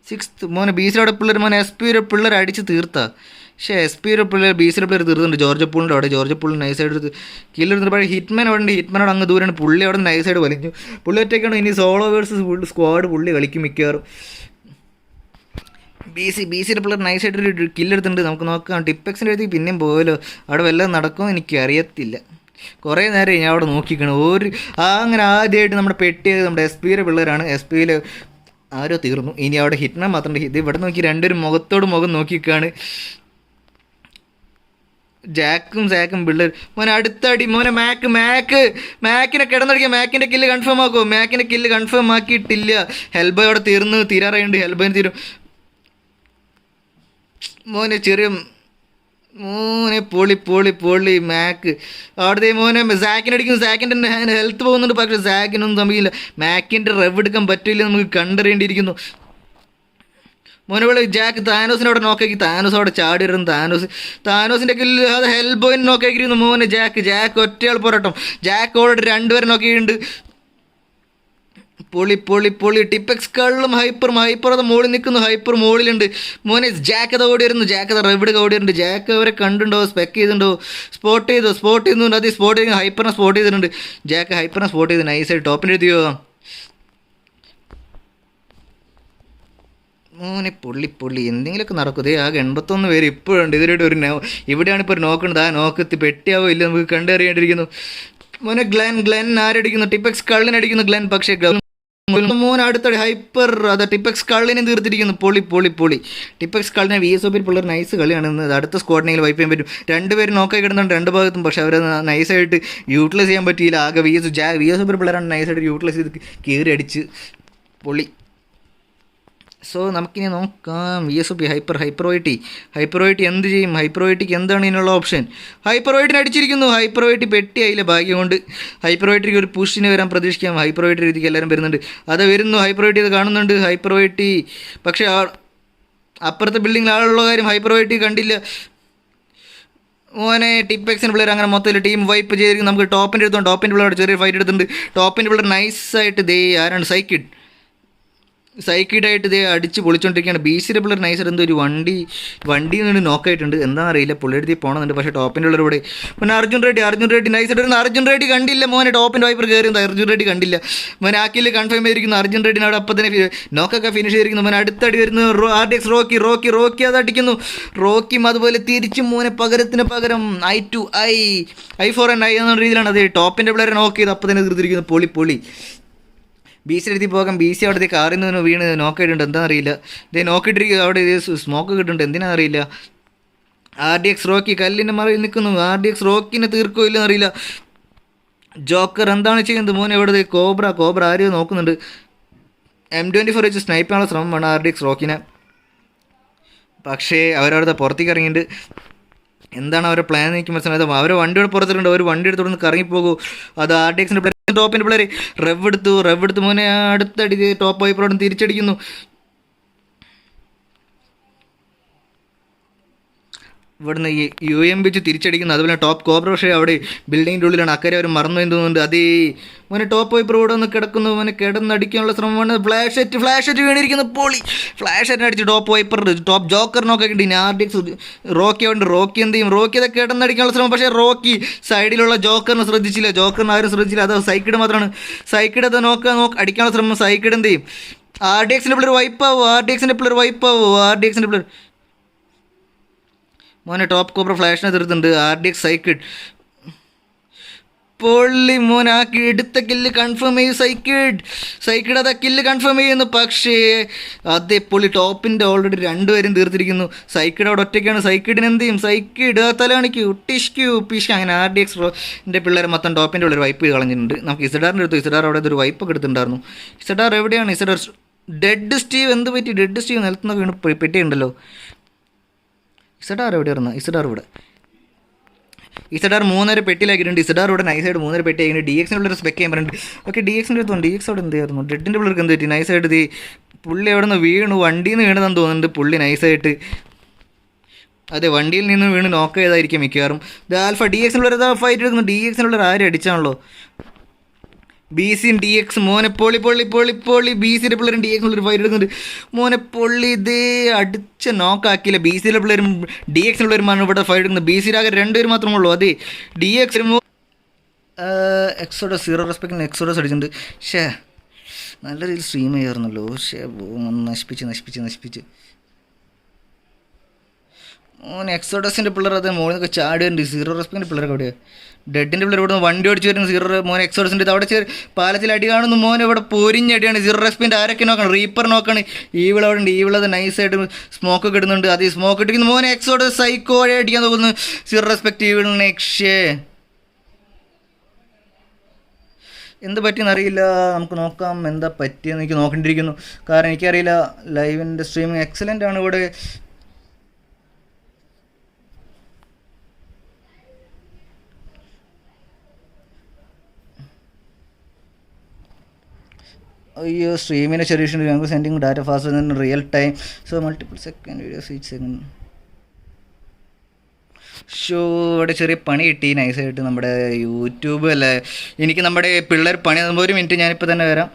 6th മോനെ BCയുടെ പിള്ളേർ മോനെ SP പിള്ളേർ അടിച്ച് തീർത്താ. പക്ഷേ SP പിള്ളേർ BCയുടെ പിള്ളേർ തീർത്തുണ്ട്. ജോർജ് പൂളിൻ്റെ അവിടെ ജോർജ് പൂളിൽ നൈസായിട്ട് കില്ലെടുത്ത്. പക്ഷേ ഹിറ്റ്മാൻ അവിടെ ഉണ്ട്. ഹിറ്റ്മാനോട് അങ്ങ് ദൂരെയാണ്. പുള്ളി അവിടെ നൈസായിട്ട് വലിഞ്ഞു. പുള്ളി ഒറ്റയ്ക്കാണ്. ഇനി സോളോ വേഴ്സസ് സ്ക്വാഡ് പുള്ളി കളിക്കും മിക്കവാറും. BCയുടെ പിള്ളേർ നൈസായിട്ടൊരു കില്ലെടുത്തിട്ടുണ്ട്. നമുക്ക് നോക്കാം. ടിപ്പെക്സിൻ്റെ അടുത്ത് പിന്നെയും പോയല്ലോ. അവിടെ വല്ലതും നടക്കുമോ എനിക്കറിയത്തില്ല. കുറേ നേരം ഞാൻ അവിടെ നോക്കിക്കണം. അങ്ങനെ ആദ്യമായിട്ട് നമ്മുടെ പെട്ടിയത് നമ്മുടെ SPയുടെ പിള്ളേരാണ്. SPയിൽ ആരോ തീർന്നു. ഇനി അവിടെ ഹിറ്റ്മാൻ മാത്രം. ഇത് ഇവിടെ നോക്കി രണ്ടുപേരും മുഖത്തോട് മുഖം നോക്കിക്കാണ്. സാക്കും പിള്ളേർ മോനെ അടുത്തടി മോനെ മാക്കിനെ കിടന്നടിക്കുക. മാക്കിൻ്റെ കില്ല് കൺഫേം ആക്കുമോ? മാക്കിൻ്റെ കില്ല് കൺഫേം ആക്കിയിട്ടില്ല. ഹെൽബോയ് അവിടെ തീരാറായുണ്ട്. ഹെൽബോയിന് തീരും മോനെ. മോനെ പൊളി മാക്ക് അവിടുത്തെ മോനെ സാക്കിനടിക്കുന്നു. സാക്കിൻ്റെ ഹെൽത്ത് പോകുന്നുണ്ട്. പക്ഷേ സാക്കിനൊന്നും തമ്മിലില്ല. മാക്കിൻ്റെ റെവ് എടുക്കാൻ പറ്റില്ല. നമുക്ക് കണ്ടറിയേണ്ടിയിരിക്കുന്നു. മോനെ വിളി ജാക്ക് താനോസിനെ അവിടെ നോക്കാക്കി. താനോസ് അവിടെ ചാടി വരുന്നു. താനോസിൻ്റെ കില്ല് അത് ഹെൽബോയിന് നോക്കാക്കിയിരുന്നു. മോനെ ജാക്ക് ഒറ്റയാൾ പോരാട്ടം. ജാക്ക് ഓൾറെഡി 2 പേരെ നോക്കിയിട്ടുണ്ട്. പൊളി ടിപ്പെക്സ് കള്ളും ഹൈപ്പർ അത് മുകളിൽ നിൽക്കുന്നു. ഹൈപ്പർ മുകളിലുണ്ട്. മോനെ ജാക്ക് അത് ഓടി വരുന്നു. ജാക്ക് അത് റെവിഡ് ഓടി വരുന്നുണ്ട്. ജാക്ക് അവരെ കണ്ടുണ്ടോ? സ്പെക്ക് ചെയ്തിട്ടുണ്ടോ? സ്പോട്ട് ചെയ്യുന്നുണ്ട്. അത് സ്പോട്ട് ചെയ്ത് ഹൈപ്പറിനെ സ്പോട്ട് ചെയ്തിട്ടുണ്ട്. ജാക്ക് ഹൈപ്പറിനെ സ്പോട്ട് ചെയ്ത് നൈസായിട്ട് ടോപ്പിൻ്റെ എഴുതിയോ. മോനെ പൊള്ളി എന്തെങ്കിലുമൊക്കെ നടക്കും. ഇതേ ആകെ 81 പേര് ഇപ്പോഴുണ്ട്. ഇവിടെയാണ് ഇപ്പോൾ ഒരു നോക്കുന്നത്. ആ നോക്കത്ത് പെട്ടിയാവോ ഇല്ല നമുക്ക് കണ്ടറിയേണ്ടിയിരിക്കുന്നു. മോനെ ഗ്ലെൻ ആരടിക്കുന്നു? ടിപ്പെക്സ് കള്ളിനടിക്കുന്നു ഗ്ലെൻ. പക്ഷേ മോൻ അടുത്തടി ഹൈപ്പർ അതാ ടിപ്പെക്സ് കള്ളിനെ തീർത്തിരിക്കുന്നു. പൊളി ടിപ്പെക്സ് കള്ളിനെ VSOP പിള്ളേർ നൈസ് കളിയാണ്. അടുത്ത സ്ക്വാഡിനെങ്കിലും വൈപ്പ് ചെയ്യാൻ പറ്റും. 2 പേര് നോക്കായി കിടന്നുണ്ട് 2 ഭാഗത്തും. പക്ഷേ അവർ നൈസായിട്ട് യൂട്ടിലൈസ് ചെയ്യാൻ പറ്റിയില്ല. ആകെ VSOP പിള്ളേരാണ് നൈസായിട്ട് യൂട്ടിലൈസ് ചെയ്ത് കയറി അടിച്ച് പൊളി. സോ നമുക്കിനി നോക്കാം. VSOP ഹൈപ്പറോയിറ്റി എന്ത് ചെയ്യും? ഹൈപ്പറോയിറ്റിക്ക് എന്താണ് ഇതിനുള്ള ഓപ്ഷൻ? ഹൈപ്പറോയിറ്റിനെ അടിച്ചിരിക്കുന്നു. ഹൈപ്പറോയിറ്റി പെട്ടിയായില്ല ഭാഗ്യം കൊണ്ട്. ഹൈപ്പറോയിറ്റിക്ക് ഒരു പുഷിന് വരാൻ പ്രതീക്ഷിക്കാം. ഹൈപ്പറോയിറ്റി രീതിക്ക് എല്ലാവരും വരുന്നുണ്ട്. അത് വരുന്നു. ഹൈപ്പറോയിറ്റി ഇത് കാണുന്നുണ്ട്. ഹൈപ്പറോയിറ്റി പക്ഷേ അപ്പുറത്തെ ബിൽഡിങ്ങിൽ ആളുള്ള കാര്യം ഹൈപ്പറോയിറ്റി കണ്ടില്ല. മോനെ ടിപ്പെക്സിന് പിള്ളേർ അങ്ങനെ മൊത്തത്തിൽ ടീം വൈപ്പ് ചെയ്തിരിക്കും. നമുക്ക് ടോപ്പിൻ്റെ എടുത്തോണ്ട് ടോപ്പിൻ്റെ പിള്ളേർ ചെറിയ ഫൈറ്റ് എടുത്തിട്ടുണ്ട്. ടോപ്പിൻ്റെ പിള്ളേർ നൈസായിട്ട് ആരാണ് സൈക്കിഡായിട്ട് അടിച്ച് പൊളിച്ചുകൊണ്ടിരിക്കുകയാണ്. BCയുടെ പിള്ളേർ നൈസായിട്ട് എന്തോ ഒരു വണ്ടിയിൽ നിന്ന് നോക്കായിട്ടുണ്ട്. എന്താണെന്നറിയില്ല. പുള്ളിയെടുത്ത് പോകുന്നുണ്ട്. പക്ഷേ ടോപ്പിൻ്റെ ഉള്ളവർ ഇവിടെ മോനെ അർജുൻ റെഡ്ഡി നൈസായിട്ട് വരുന്ന. അർജുൻ റെഡ്ഡി കണ്ടില്ല മോനെ. ടോപ്പിൻ്റെ വൈപ്പർ കയറുന്നത് അർജുൻ റെഡ്ഡി കണ്ടില്ല. മോനെ ആക്കിൽ കൺഫേം ചെയ്തിരിക്കുന്നു. അർജുൻ റെഡ്ഡിനെ അവിടെ അപ്പം തന്നെ നോക്കൊക്കെ ഫിനിഷ് ചെയ്തിരിക്കുന്നു. മോനെ അടുത്തടി വരുന്നു. RDX റോക്കി അത് അടിക്കുന്നു. റോക്കിയും അതുപോലെ തിരിച്ചും മോനെ പകരം I4 എന്ന രീതിയിലാണ് അത് ടോപ്പിൻ്റെ പിള്ളേരെ നോക്ക് ചെയ്ത് അപ്പം തന്നെ തീർത്തിരിക്കുന്നു. പൊളി BCയുടെ അടുത്ത് പോകാം. BC അവിടെ കാറിൽ നിന്ന് വീണ് നോക്കിയിട്ടുണ്ട്. എന്താണെന്നറിയില്ല. നോക്കിയിട്ടിരിക്കുക. അവിടെ സ്മോക്ക് കിട്ടുന്നുണ്ട്. എന്തിനാണെന്നറിയില്ല. RDX റോക്കി കല്ലിൻ്റെ മറയിൽ നിൽക്കുന്നു. RDX റോക്കിനെ തീർക്കോ ഇല്ലെന്നറിയില്ല. ജോക്കർ എന്താണ് ചെയ്യുന്നത്? മോനെ എവിടെ കോബ്ര ആരെയോ നോക്കുന്നുണ്ട്. M24 വെച്ച് സ്നൈപ്പ് ചെയ്യാനുള്ള ശ്രമമാണ് RDX റോക്കിനെ. പക്ഷേ അവരവിടുത്തെ പുറത്തേക്ക് ഇറങ്ങിയിട്ട് എന്താണ് അവരുടെ പ്ലാൻ എനിക്ക് മനസ്സിലായത്. അവർ വണ്ടിയുടെ പുറത്തിട്ടുണ്ട്, അവർ വണ്ടി എടുത്തോണ്ട് കറങ്ങിപ്പോകൂ. അത് RDXൻ്റെ പ്ലെയർ, ടോപ്പിൻ്റെ പ്ലെയർ റെവ് എടുത്ത് മോനെ അടുത്തടി ടോപ്പ് വൈപ്പറോടും തിരിച്ചടിക്കുന്നു. ഇവിടുന്ന് ഈ UMB വെച്ച് തിരിച്ചടിക്കുന്നു. അതുപോലെ ടോപ്പ് കോബ്ര പക്ഷേ അവിടെ ബിൽഡിങ്ങിൻ്റെ ഉള്ളിലാണ്. അക്കരെ അവർ മറന്നു എന്ന് തോന്നുന്നുണ്ട്. അതേ മോനെ ടോപ്പ് വൈപ്പർ ഇവിടെ ഒന്ന് കിടക്കുന്നു. മോനെ കിടന്നടിക്കാനുള്ള ശ്രമമാണ്. ഫ്ലാഷ് സെറ്റ് വീണിരിക്കുന്നു. പൊളി ഫ്ലാഷ് സെറ്റ് അടിച്ച് ടോപ്പ് വൈപ്പർ ടോപ്പ് ജോക്കറിനൊക്കെ കിട്ടി. RDX റോക്കി ഉണ്ട്. റോക്കി എന്ത് ചെയ്യും? റോക്കി അതൊക്കെ കിടന്നടിക്കാനുള്ള ശ്രമം. പക്ഷേ റോക്കി സൈഡിലുള്ള ജോക്കറിനെ ശ്രദ്ധിച്ചില്ല. ജോക്കറിന് ആരും ശ്രദ്ധിച്ചില്ല. അത് സൈക്കിഡ് മാത്രമാണ്. സൈക്കിഡ് അത് അടിക്കാനുള്ള ശ്രമം. സൈക്കിഡ് എന്ത് ചെയ്യും? RDXൻ്റെ പ്ലെയർ വൈപ്പാവും. RDXൻ്റെ പ്ലെയർ മോനെ ടോപ്പ് കോബ്ര ഫ്ലാഷിനെ തീർത്തുണ്ട്. RDX സൈക്കിഡ് പൊള്ളി മോൻ. ആ എടുത്ത കില്ല് കൺഫേം ചെയ്യും. സൈക്കിഡ് അത് കില്ല് കൺഫേം ചെയ്യുന്നു. പക്ഷേ അതേ പൊള്ളി ടോപ്പിൻ്റെ ഓൾറെഡി 2 പേരും തീർത്തിരിക്കുന്നു. സൈക്കിഡ് അവിടെ ഒറ്റയ്ക്കാണ്. സൈക്കിഡിന് എന്ത് ചെയ്യും? സൈക്കിഡ് തല കാണിക്കൂ. പിഷ്കു അങ്ങനെ RDXൻ്റെ പിള്ളേർ മൊത്തം ടോപ്പിൻ്റെ ഉള്ളിൽ വൈപ്പ് ചെയ്ത് കളഞ്ഞിട്ടുണ്ട്. നമുക്ക് ഇസഡാറിൻ്റെ അടുത്ത് ഇസഡാർ അവിടെ ഒരു വൈപ്പൊക്കെ എടുത്തിട്ടുണ്ടായിരുന്നു. ഇസഡാർ എവിടെയാണ്? ഇസഡാർ ഡെഡ് സ്റ്റീവ് എന്ത് പറ്റി? ഡെഡ് സ്റ്റീവ് നിലത്തുനിന്ന് വീണ് പെട്ടിയുണ്ടല്ലോ. ഇസഡാർ എവിടെയായിരുന്നു? ഇസഡാർ ഇവിടെ. ഇസഡാർ 3 പെട്ടിയിലാക്കിയിട്ടുണ്ട്. ഇസഡാർ ഇവിടെ നൈസായിട്ട് 3 പെട്ടി ആക്കിയിട്ട് DXനുള്ള സ്പെക്ക് ചെയ്യാൻ പറഞ്ഞിട്ടുണ്ട്. ഓക്കെ DXൻ്റെ അടുത്തുണ്ട്. DX അവിടെ എന്ത് ചെയ്യായിരുന്നു? ഡെഡിൻ്റെ പിള്ളേർക്ക് എന്ത് പറ്റി? നൈസായിട്ട് പുള്ളി അവിടെ നിന്ന് വീണു. വണ്ടിയിൽ നിന്ന് വീണതെന്ന് തോന്നുന്നുണ്ട്. പുള്ളി നൈസായിട്ട് അതെ വണ്ടിയിൽ നിന്ന് വീണ് നോക്ക് ചെയ്തായിരിക്കും മിക്കവാറും. ആൽഫ DXനുള്ള ഫൈറ്റ് എടുക്കുന്നു. DXനുള്ള ആരും അടിച്ചാണല്ലോ. BCയും DX മോനെ പൊളി BCയുടെ പിള്ളേരും DXനുള്ളൊരു ഫൈറ്റ് എടുക്കുന്നുണ്ട്. മോനെ പൊള്ളി ഇതേ അടിച്ച് നോക്കാക്കിയില്ല. BCയുടെ പിള്ളേരും DXനുള്ളവരുമാണ് ഇവിടെ ഫൈറ്റ് എടുക്കുന്നത്. BCയുടെ ആകെ 2 പേര് മാത്രമേ ഉള്ളൂ. അതെ DX എക്സോഡസ് 0 റെസ്പെക്റ്റിന് എക്സോഡസ് അടിച്ചിട്ടുണ്ട്. നല്ല രീതിയിൽ സ്ട്രീം ചെയ്യാറുന്നല്ലോ. നശിപ്പിച്ച് മോനെ എക്സോഡസിൻ്റെ പിള്ളേർ അത് മോളിൽ നിന്നൊക്കെ ചാടുന്നുണ്ട്. 0 റെസ്പെക്റ്റിൻ്റെ പിള്ളേരൊക്കെ എവിടെയാണ്? ഡെഡിൻ്റെ പിള്ളേർ ഇവിടെ വണ്ടി ഓടിച്ച് വരുന്നു. 0 മോനെ എക്സോഡസിൻ്റെ അവിടെ പാലത്തിൽ അടി കാണുന്നു. മോനെ ഇവിടെ പൊരിഞ്ഞടിയാണ്. 0 റെസ്പെക്റ്റിൻ്റെ ആരൊക്കെ നോക്കണം? റീപ്പർ നോക്കാണ്. ഈവിൾ അവിടെ ഉണ്ട്. ഈവിളത് നൈസായിട്ട് സ്മോക്കൊക്കെ ഇടുന്നുണ്ട്. അത് സ്മോക്ക് ഇട്ടിരിക്കുന്നു. മോനെ എക്സോഡസ് സൈക്കോ വഴി അടിക്കാൻ തോന്നുന്നു. 0 റെസ്പെക്റ്റ് ഈവിളിന് എന്ത് പറ്റിയെന്നറിയില്ല. നമുക്ക് നോക്കാം എന്താ പറ്റിയെന്ന്. എനിക്ക് നോക്കേണ്ടിയിരിക്കുന്നു. കാരണം എനിക്കറിയില്ല. ലൈവിൻ്റെ സ്ട്രീമിങ് എക്സലൻ്റ് ആണ് ഇവിടെ. അയ്യോ സ്ട്രീമിൻ്റെ ചെറിയ ഇഷ്യൂ. ഞങ്ങൾക്ക് sending data fast than real time so multiple second videos each second. ഇവിടെ ചെറിയ പണി കിട്ടി നൈസായിട്ട്. നമ്മുടെ യൂട്യൂബ് അല്ലേ എനിക്ക് നമ്മുടെ പിള്ളേർ പണി തന്നുമ്പോൾ 1 മിനിറ്റ് ഞാനിപ്പോൾ തന്നെ വരാം.